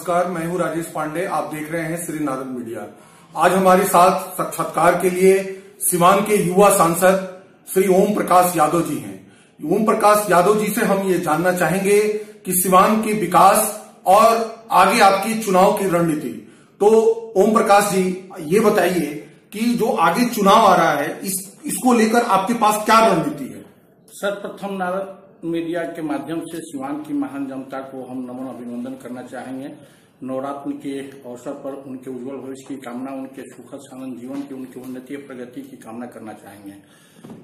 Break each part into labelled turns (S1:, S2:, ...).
S1: नमस्कार, मैं हूं राजेश पांडे। आप देख रहे हैं श्री नारद मीडिया। आज हमारे साथ साक्षात्कार के लिए सिवान के युवा सांसद श्री ओम प्रकाश यादव जी हैं। ओम प्रकाश यादव जी से हम ये जानना चाहेंगे कि सिवान के विकास और आगे आपकी चुनाव की रणनीति। तो ओम प्रकाश जी, ये बताइए कि जो आगे चुनाव आ रहा है इसको लेकर आपके पास क्या रणनीति है?
S2: सर्वप्रथम नारद मीडिया के माध्यम से सिवान की महान जनता को हम नमन अभिनंदन करना चाहेंगे। नवरात्र के अवसर पर उनके उज्जवल भविष्य की कामना, उनके सुखद सानंद जीवन की, उनकी उन्नति और प्रगति की कामना करना चाहेंगे।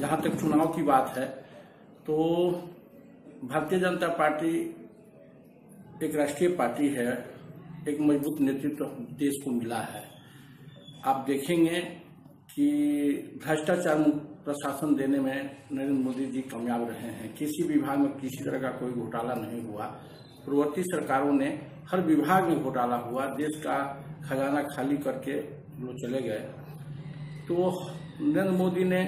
S2: जहां तक चुनाव की बात है तो भारतीय जनता पार्टी एक राष्ट्रीय पार्टी है, एक मजबूत नेतृत्व देश को मिला है। आप देखेंगे कि भ्रष्टाचार मुक्त प्रशासन देने में नरेंद्र मोदी जी कामयाब रहे हैं। किसी विभाग में किसी तरह का कोई घोटाला नहीं हुआ। पूर्ववर्ती सरकारों ने हर विभाग में घोटाला हुआ, देश का खजाना खाली करके लोग चले गए। तो नरेंद्र मोदी ने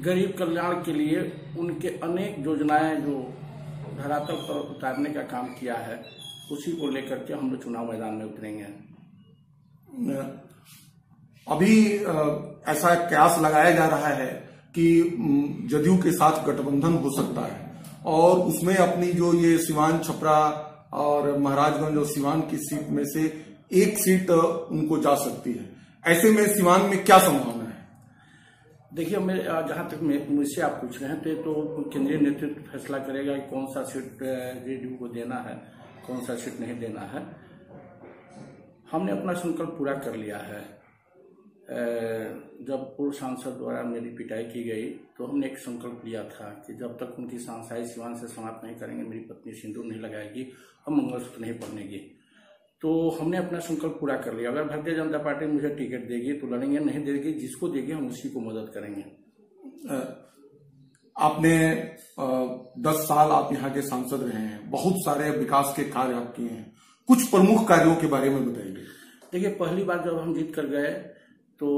S2: गरीब कल्याण के लिए उनके अनेक योजनाएं जो धरातल पर उतारने का काम किया है, उसी को लेकर के हम लोग चुनाव मैदान में उतरेंगे।
S1: अभी ऐसा कयास लगाया जा रहा है कि जदयू के साथ गठबंधन हो सकता है और उसमें अपनी जो ये सिवान, छपरा और महाराजगंज और सिवान की सीट में से एक सीट उनको जा सकती है। ऐसे में सिवान में क्या संभावना है?
S2: देखिए, मैं जहां तक मुझसे आप पूछ रहे हैं तो केंद्रीय नेतृत्व फैसला करेगा कि कौन सा सीट जेडीयू को देना है, कौन सा सीट नहीं देना है। हमने अपना संकल्प पूरा कर लिया है। जब पूर्व सांसद द्वारा मेरी पिटाई की गई तो हमने एक संकल्प लिया था कि जब तक उनकी सांसाई सिवान से समाप्त नहीं करेंगे, मेरी पत्नी सिंदूर नहीं लगाएगी और मंगलसूत्र नहीं पहनेगी। तो हमने अपना संकल्प पूरा कर लिया। अगर भारतीय जनता पार्टी मुझे टिकट देगी तो लड़ेंगे, नहीं देगी जिसको देगी हम उसी को मदद करेंगे।
S1: आपने 10 साल आप यहाँ के सांसद रहे हैं, बहुत सारे विकास के कार्य आप किए हैं। कुछ प्रमुख कार्यों के बारे में बताइए।
S2: देखिए, पहली बार जब हम जीत कर गए तो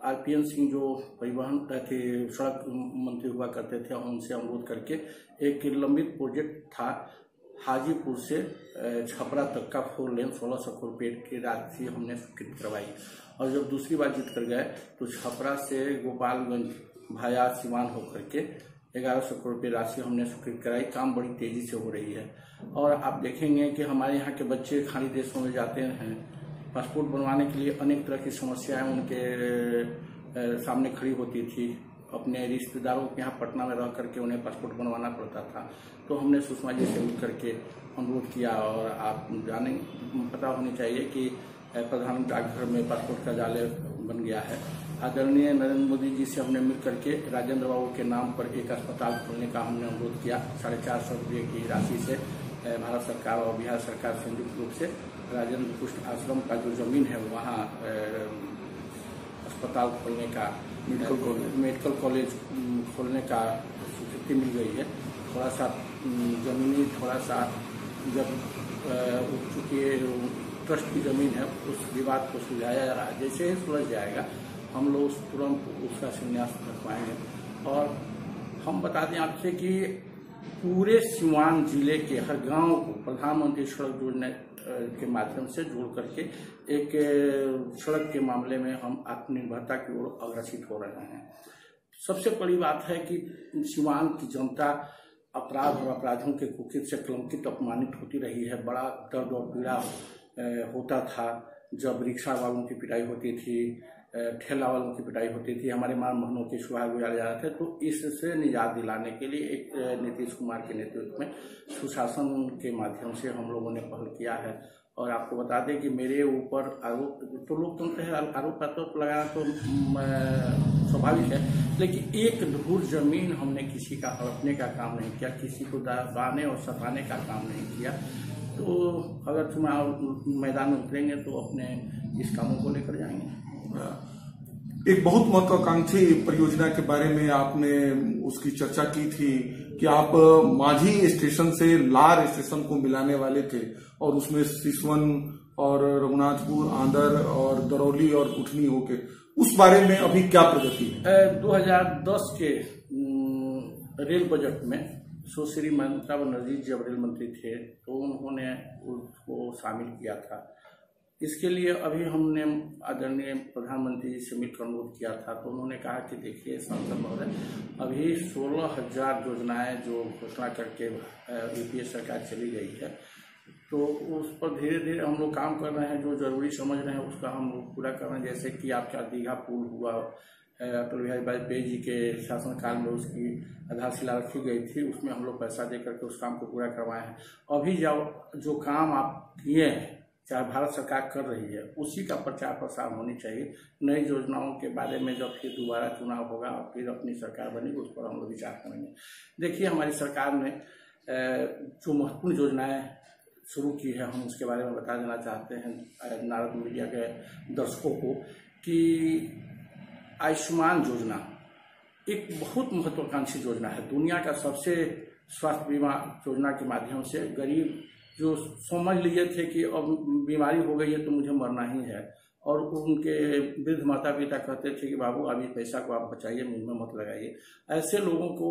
S2: आरपीएन सिंह जो परिवहन के सड़क मंत्री हुआ करते थे, उनसे अनुरोध करके एक लंबित प्रोजेक्ट था हाजीपुर से छपरा तक का 4 लेन 1600 करोड़ रुपये की राशि हमने स्वीकृत करवाई। और जब दूसरी बार जीत कर गए तो छपरा से गोपालगंज भाया सिवान होकर के 1100 करोड़ रुपये राशि हमने स्वीकृत कराई। काम बड़ी तेजी से हो रही है और आप देखेंगे कि हमारे यहाँ के बच्चे खाड़ी देशों में जाते हैं। पासपोर्ट बनवाने के लिए अनेक तरह की समस्याएं उनके सामने खड़ी होती थी। अपने रिश्तेदारों के यहाँ पटना में रह करके उन्हें पासपोर्ट बनवाना पड़ता था। तो हमने सुषमा जी से मिल करके अनुरोध किया और आप पता होनी चाहिए कि प्रधानमंत्री डाकघर में पासपोर्ट का जाले बन गया है। आदरणीय नरेंद्र मोदी जी से हमने मिल करके राजेंद्र बाबू के नाम पर एक अस्पताल खोलने का हमने अनुरोध किया। 450 रुपये की राशि से भारत सरकार और बिहार सरकार संयुक्त रूप से राजेंद्र कुष्ठ आश्रम का जो जमीन है वहाँ अस्पताल खोलने का, मेडिकल कॉलेज खोलने का स्वीकृति मिल गई है। थोड़ा सा जमीनी जब चूंकि ट्रस्ट की जमीन है उस विवाद को सुलझाया जा रहा है। जैसे ही सुलझ जाएगा हम लोग तुरंत उसका शिलान्यास कर पाएंगे। और हम बता दें आपसे कि पूरे सिवान जिले के हर गांव को प्रधानमंत्री सड़क योजना के माध्यम से जोड़ करके एक सड़क के मामले में हम आत्मनिर्भरता की ओर अग्रसित हो रहे हैं। सबसे बड़ी बात है कि सिवान की जनता अपराध और अपराधियों के कुकृत्य से कलंकित, अपमानित होती रही है। बड़ा दर्द और पीड़ा होता था जब रिक्शा वालों की पिटाई होती थी, ठेला वालों की पिटाई होती थी, हमारे मान बहनों के सुहाग गुजारे जा रहे थे। तो इससे निजात दिलाने के लिए एक नीतीश कुमार के नेतृत्व में सुशासन के माध्यम से हम लोगों ने पहल किया है। और आपको बता दें कि मेरे ऊपर आरोप, तो लोकतंत्र है, आरोप लगाना तो स्वाभाविक है, लेकिन एक धूर जमीन हमने किसी का हड़पने का काम नहीं किया, किसी को दबाने और सताने का काम नहीं किया। तो अगर चुनाव मैदान में उतरेंगे तो अपने इस कामों को लेकर जाएंगे।
S1: एक बहुत महत्वाकांक्षी परियोजना के बारे में आपने उसकी चर्चा की थी कि आप माझी स्टेशन से लार स्टेशन को मिलाने वाले थे और उसमें सिसवन और रघुनाथपुर, आंदर और दरौली और कुठनी होके, उस बारे में अभी क्या प्रगति है?
S2: 2010 के रेल बजट में सुश्री ममता बनर्जी जब रेल मंत्री थे तो उन्होंने उसको शामिल किया था। इसके लिए अभी हमने आदरणीय प्रधानमंत्री जी से मिलकर अनुरोध किया था, तो उन्होंने कहा कि देखिए सांसद महोदय, अभी 16,000 योजनाएं जो घोषणा करके यूपीए सरकार चली गई है, तो उस पर धीरे धीरे हम लोग काम कर रहे हैं। जो जरूरी समझ रहे हैं उसका हम लोग पूरा कर रहे हैं। जैसे कि आपका दीघा पुल हुआ, अटल बिहारी वाजपेयी जी के शासनकाल में उसकी आधारशिला रखी गई थी, उसमें हम लोग पैसा देकर के उस काम को पूरा करवाए हैं। अभी जो काम आप किए हैं, चाहे भारत सरकार कर रही है, उसी का प्रचार प्रसार होनी चाहिए। नई योजनाओं के बारे में जब फिर दोबारा चुनाव होगा और फिर अपनी सरकार बनेगी, उस पर हम लोग विचार करेंगे। देखिए, हमारी सरकार ने जो महत्वपूर्ण योजनाएं शुरू की है, हम उसके बारे में बता देना चाहते हैं नारद मीडिया के दर्शकों को कि आयुष्मान योजना एक बहुत महत्वाकांक्षी योजना है। दुनिया का सबसे स्वास्थ्य बीमा योजना के माध्यम से गरीब जो समझ लिए थे कि अब बीमारी हो गई है तो मुझे मरना ही है, और उनके वृद्ध माता पिता कहते थे कि बाबू अभी पैसा को आप बचाइए, मुंह में मत लगाइए। ऐसे लोगों को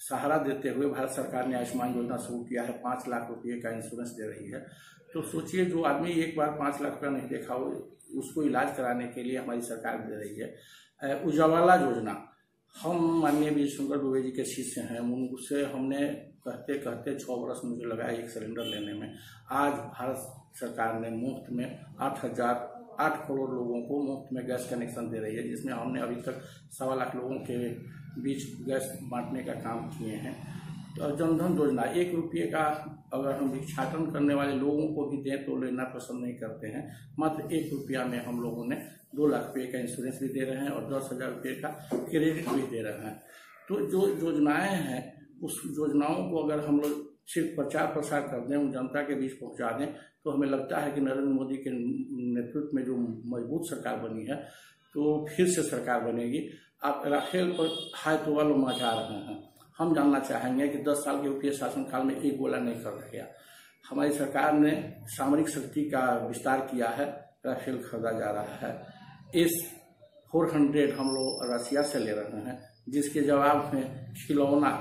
S2: सहारा देते हुए भारत सरकार ने आयुष्मान योजना शुरू किया है। 5 लाख रुपये का इंश्योरेंस दे रही है। तो सोचिए, जो आदमी एक बार 5 लाख रुपया नहीं देखा हो, उसको इलाज कराने के लिए हमारी सरकार दे रही है। उजाला योजना, हम माननीय वीर शंकर दुबे जी के शिष्य हैं, उनसे हमने कहते कहते 6 वर्ष मुझे लगा एक सिलेंडर लेने में। आज भारत सरकार ने मुफ्त में 8 करोड़ लोगों को मुफ्त में गैस कनेक्शन दे रही है, जिसमें हमने अभी तक 1.25 लाख लोगों के बीच गैस बांटने का काम किए हैं। तो जनधन योजना, 1 रुपये का अगर हम भिक्षाटन करने वाले लोगों को भी दें तो लेना पसंद नहीं करते हैं। मात्र 1 रुपया में हम लोगों ने 2 लाख रुपये का इंश्योरेंस भी दे रहे हैं और 10,000 रुपये का क्रेडिट भी दे रहे हैं। तो जो योजनाएं हैं, उस योजनाओं को अगर हम लोग सिर्फ प्रचार प्रसार कर दें, उन जनता के बीच पहुंचा दें, तो हमें लगता है कि नरेंद्र मोदी के नेतृत्व में जो मजबूत सरकार बनी है, तो फिर से सरकार बनेगी। आप राफेल पर हाय तो वालों मचा रहे हैं। हम जानना चाहेंगे कि 10 साल के यूपीए शासनकाल में एक गोला नहीं कर गया। हमारी सरकार ने सामरिक शक्ति का विस्तार किया है, राफेल खरीदा जा रहा है। S-400 हम लोग रसिया से ले रहे हैं, जिसके जवाब में खिलौना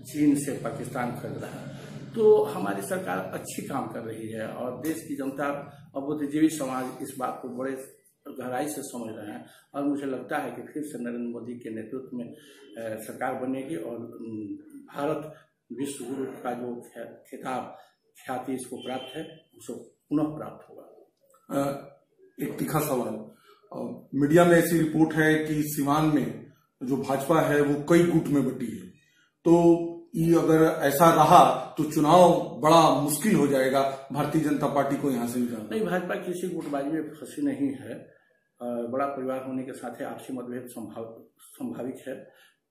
S2: चीन से पाकिस्तान खरीद रहा है। तो हमारी सरकार अच्छी काम कर रही है और देश की जनता और बुद्धिजीवी समाज इस बात को बड़े गहराई से समझ रहे हैं। और मुझे लगता है कि फिर से नरेंद्र मोदी के नेतृत्व में सरकार बनेगी और भारत विश्व गुरु का जो खिताब ख्याति इसको प्राप्त है, उसको पुनः प्राप्त होगा।
S1: एक तीखा सवाल, मीडिया में ऐसी रिपोर्ट है कि सीवान में जो भाजपा है वो कई गुट में बटी है, तो ये अगर ऐसा रहा तो चुनाव बड़ा मुश्किल हो जाएगा भारतीय जनता पार्टी को यहाँ से निकालना।
S2: नहीं, भाजपा किसी गुटबाजी में फंसी नहीं है। बड़ा परिवार होने के साथ आपसी मतभेद संभाविक है,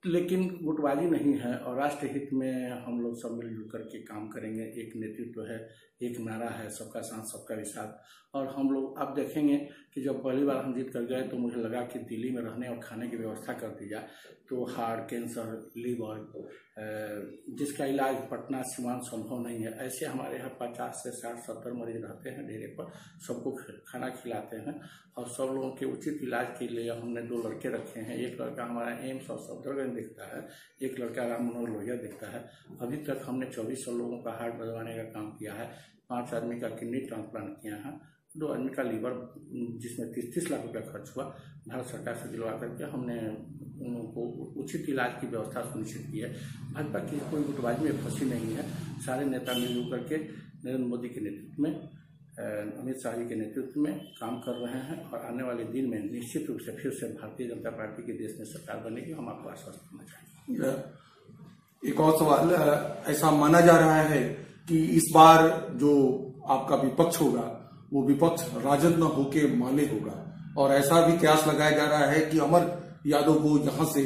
S2: लेकिन गुटबाजी नहीं है और राष्ट्र हित में हम लोग सब मिलजुल करके काम करेंगे। एक नेतृत्व है, एक नारा है, सबका साथ सबका विश्वास। और हम लोग आप देखेंगे कि जब पहली बार हम जीत कर गए तो मुझे लगा कि दिल्ली में रहने और खाने की व्यवस्था कर दी जाए, तो हार्ट, कैंसर, लीवर, जिसका इलाज पटना सीवान संभव नहीं है, ऐसे हमारे यहाँ 50 से 60-70 मरीज रहते हैं डेरे पर। सबको खाना खिलाते हैं और सब लोगों के उचित इलाज के लिए हमने 2 लड़के रखे हैं। एक लड़का हमारा एम्स और सफदरगंज देखता है, एक लड़का राम मनोहर लोहिया देखता है। अभी तक हमने 2400 लोगों का हार्ट बदलवाने का काम किया है, 5 आदमी का किडनी ट्रांसप्लांट किया है, 2 आदमी का लीवर, जिसमें 30-30 लाख रुपया खर्च हुआ। भारत सरकार से दिलवा करके हमने उनको उचित इलाज की व्यवस्था सुनिश्चित की है। भाजपा की कोई गुटबाजी में फंसी नहीं है। सारे नेता मिलजुल करके नरेंद्र मोदी के नेतृत्व में, अमित शाह जी के नेतृत्व में काम कर रहे हैं और आने वाले दिन में निश्चित रूप से फिर से भारतीय जनता पार्टी की देश में सरकार बनेगी। हम आपको आश्वस्त करना चाहेंगे।
S1: एक और सवाल, ऐसा माना जा रहा है कि इस बार जो आपका विपक्ष होगा वो विपक्ष राजद न होके माले होगा, और ऐसा भी कयास लगाया जा रहा है कि अमर यादव को यहाँ से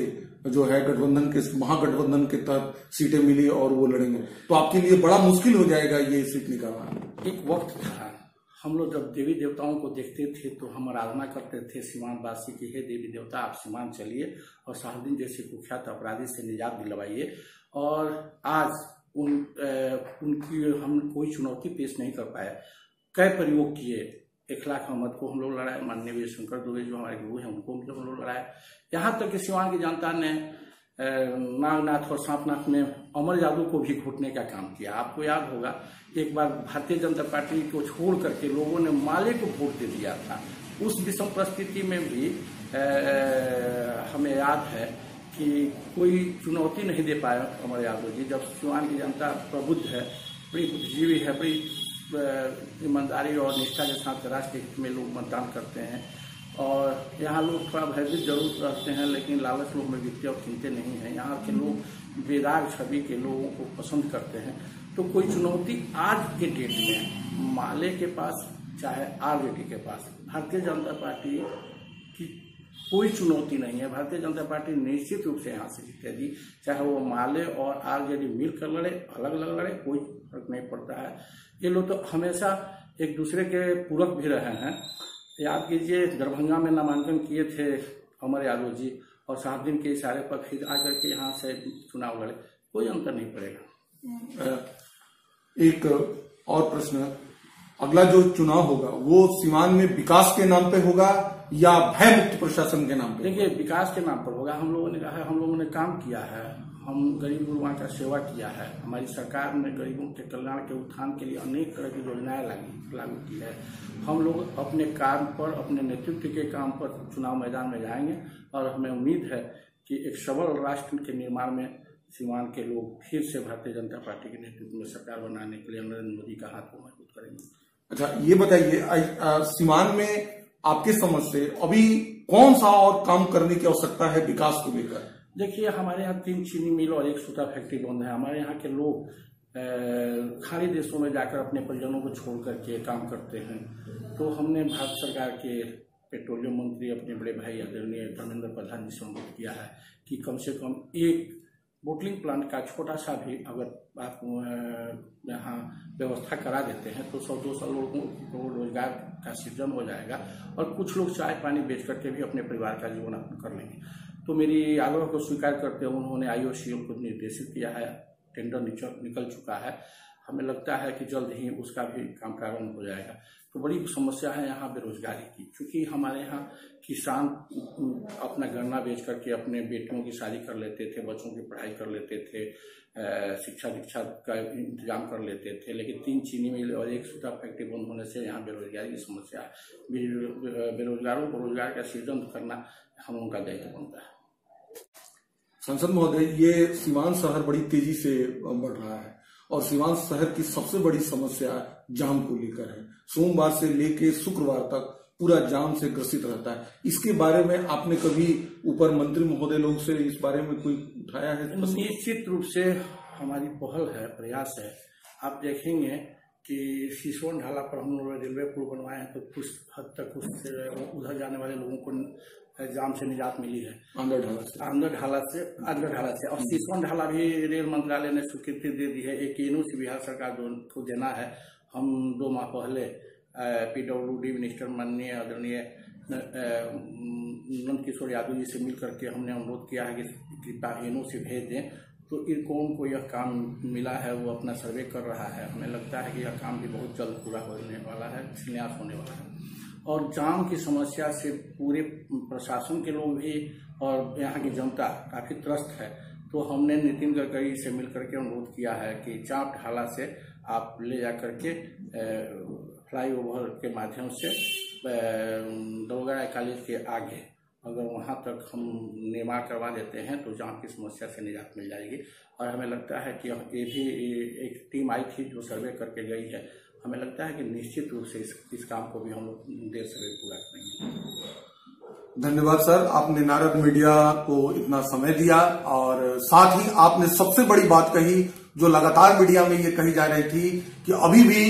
S1: जो है गठबंधन के महागठबंधन के तहत सीटें मिली और वो लड़ेंगे, तो आपके लिए बड़ा मुश्किल हो जाएगा ये सीट निकालना।
S2: एक वक्त था, हम लोग जब देवी देवताओं को देखते थे तो हम आराधना करते थे सीमान वासी की, हे देवी देवता आप सीमान चलिए और शाहदीन जैसे कुख्यात अपराधी से निजात दिलवाइए। और आज उनकी हम कोई चुनौती पेश नहीं कर पाए। कई प्रयोग किए, इखलाक अहमद को हम लोग लड़ाए, माननीय वीर शंकर दुबे जो हमारे गुरु हैं उनको हम लोग लड़ाए। यहाँ तक कि सीवान की जनता ने नागनाथ और सांपनाथ में अमर यादव को भी घोटने का काम किया। आपको याद होगा एक बार भारतीय जनता पार्टी को छोड़ करके लोगों ने माले को वोट दे दिया था। उस विषम परिस्थिति में भी हमें याद है कि कोई चुनौती नहीं दे पाया अमर यादव जी। जब सिवान की जनता प्रबुद्ध है, बड़ी बुद्धिजीवी है, बड़ी ईमानदारी और निष्ठा के साथ राष्ट्र हित में लोग मतदान करते हैं। और यहाँ लोग थोड़ा भयभीत जरूर रहते हैं, लेकिन लालच लोग में वित्तीय और चिंते नहीं है। यहाँ के लोग बेदाग छवि के लोगों को पसंद करते हैं। तो कोई चुनौती आज के डेट में माले के पास चाहे आरजेडी के पास भारतीय जनता पार्टी की कोई चुनौती नहीं है। भारतीय जनता पार्टी निश्चित रूप से यहाँ से जीतेगी, चाहे वो माले और आरजेडी मिलकर लड़े, अलग अलग लड़े, कोई फर्क नहीं पड़ता है। ये लोग तो हमेशा एक दूसरे के पूरक भी रहे हैं। याद कीजिए दरभंगा में नामांकन किए थे अमर यादव जी और साहबदीन के इशारे पर फिर आकर के यहाँ से चुनाव लड़े, कोई अंतर नहीं पड़ेगा।
S1: एक और प्रश्न, अगला जो चुनाव होगा वो सीवान में विकास के नाम पे होगा या भय मुक्त प्रशासन के नाम पे?
S2: देखिए, विकास के नाम पर होगा। हम लोगों ने कहा है, हम लोगों ने काम किया है, हम गरीब गुरुओं का सेवा किया है। हमारी सरकार ने गरीबों के कल्याण के उत्थान के लिए अनेक तरह की योजनाएं लागू की है। हम लोग अपने काम पर, अपने नेतृत्व के काम पर चुनाव मैदान में जाएंगे और हमें उम्मीद है कि एक सबल राष्ट्र के निर्माण में सीवान के लोग फिर से भारतीय जनता पार्टी के नेतृत्व में सरकार बनाने के लिए नरेंद्र मोदी का हाथ को मजबूत करेंगे।
S1: अच्छा, ये बताइए सीवान में आपके समझ से अभी कौन सा और काम करने की आवश्यकता है विकास को लेकर?
S2: देखिए, हमारे यहाँ 3 चीनी मिल और 1 सूता फैक्ट्री बंद है। हमारे यहाँ के लोग खाड़ी देशों में जाकर अपने परिजनों को छोड़ करके काम करते हैं। तो हमने भारत सरकार के पेट्रोलियम मंत्री अपने बड़े भाई आदरणीय धर्मेंद्र प्रधान जी से अनुरोध किया है कि कम से कम एक बोटलिंग प्लांट का छोटा सा भी अगर आप यहाँ व्यवस्था करा देते हैं तो 100-200 लोगों को रोजगार का सृजन हो जाएगा और कुछ लोग चाय पानी बेच करके भी अपने परिवार का जीवन यापन कर लेंगे। तो मेरी आग्रह को स्वीकार करते हुए उन्होंने IOCL को निर्देशित किया है, टेंडर निकल चुका है। हमें लगता है कि जल्द ही उसका भी काम प्रारंभ हो जाएगा। तो बड़ी समस्या है यहाँ बेरोजगारी की, क्योंकि हमारे यहाँ किसान अपना गन्ना बेच करके अपने बेटियों की शादी कर लेते थे, बच्चों की पढ़ाई कर लेते थे, शिक्षा दीक्षा का इंतजाम कर लेते थे। लेकिन 3 चीनी मिल और 1 सूता फैक्ट्री बंद होने से यहाँ बेरोजगारी की समस्या है। बेरोजगारों को रोजगार का सृजन करना हम लोगों का दायित्व बनता है।
S1: सांसद महोदय, ये सीवान शहर बड़ी तेजी से बढ़ रहा है और सीवान शहर की सबसे बड़ी समस्या जाम को लेकर है। सोमवार से लेके शुक्रवार तक पूरा जाम से ग्रसित रहता है। इसके बारे में आपने कभी ऊपर मंत्री महोदय लोग से इस बारे में कोई उठाया है?
S2: निश्चित रूप से हमारी पहल है, प्रयास है। आप देखेंगे कि सिसवन ढाला पर हम लोग रेलवे पुल बनवाए हैं तो कुछ हद तक उधर जाने वाले लोगों को जाम से निजात मिली है, आंध्र ढाला से। और सिसवन ढाला भी रेल मंत्रालय ने स्वीकृति दे दी है। एक एनओसी बिहार सरकार को देना है। हम 2 माह पहले PWD मिनिस्टर माननीय आदरणीय नंद किशोर यादव जी से मिल करके हमने अनुरोध किया है कि कृपया एनओसी भेज दें। तो इरकॉन को यह काम मिला है, वो अपना सर्वे कर रहा है। हमें लगता है कि यह काम भी बहुत जल्द पूरा होने वाला है, शिलान्यास होने वाला है। और जाम की समस्या से पूरे प्रशासन के लोग भी और यहाँ की जनता काफी त्रस्त है। तो हमने नितिन गडकरी से मिलकर के अनुरोध किया है कि चाप ढाला से आप ले जा करके फ्लाईओवर के माध्यम से दरोगा कॉलेज के आगे अगर वहां तक हम निर्माण करवा देते हैं तो जाम की समस्या से निजात मिल जाएगी। और हमें लगता है कि ये भी एक टीम आई थी जो सर्वे करके गई है। हमें लगता है कि निश्चित रूप से इस काम को भी हम लोग देर से पूरा करेंगे।
S1: धन्यवाद सर, आपने नारद मीडिया को इतना समय दिया और साथ ही आपने सबसे बड़ी बात कही जो लगातार मीडिया में ये कही जा रही थी कि अभी भी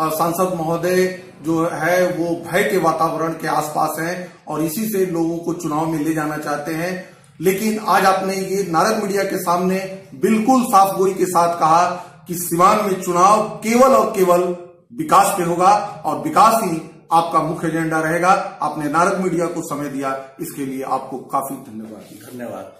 S1: सांसद महोदय जो है वो भय के वातावरण के आसपास हैं और इसी से लोगों को चुनाव में ले जाना चाहते हैं। लेकिन आज आपने ये नारद मीडिया के सामने बिल्कुल साफ गोई के साथ कहा कि सीवान में चुनाव केवल और केवल विकास पे होगा और विकास ही आपका मुख्य एजेंडा रहेगा। आपने नारद मीडिया को समय दिया, इसके लिए आपको काफी धन्यवाद।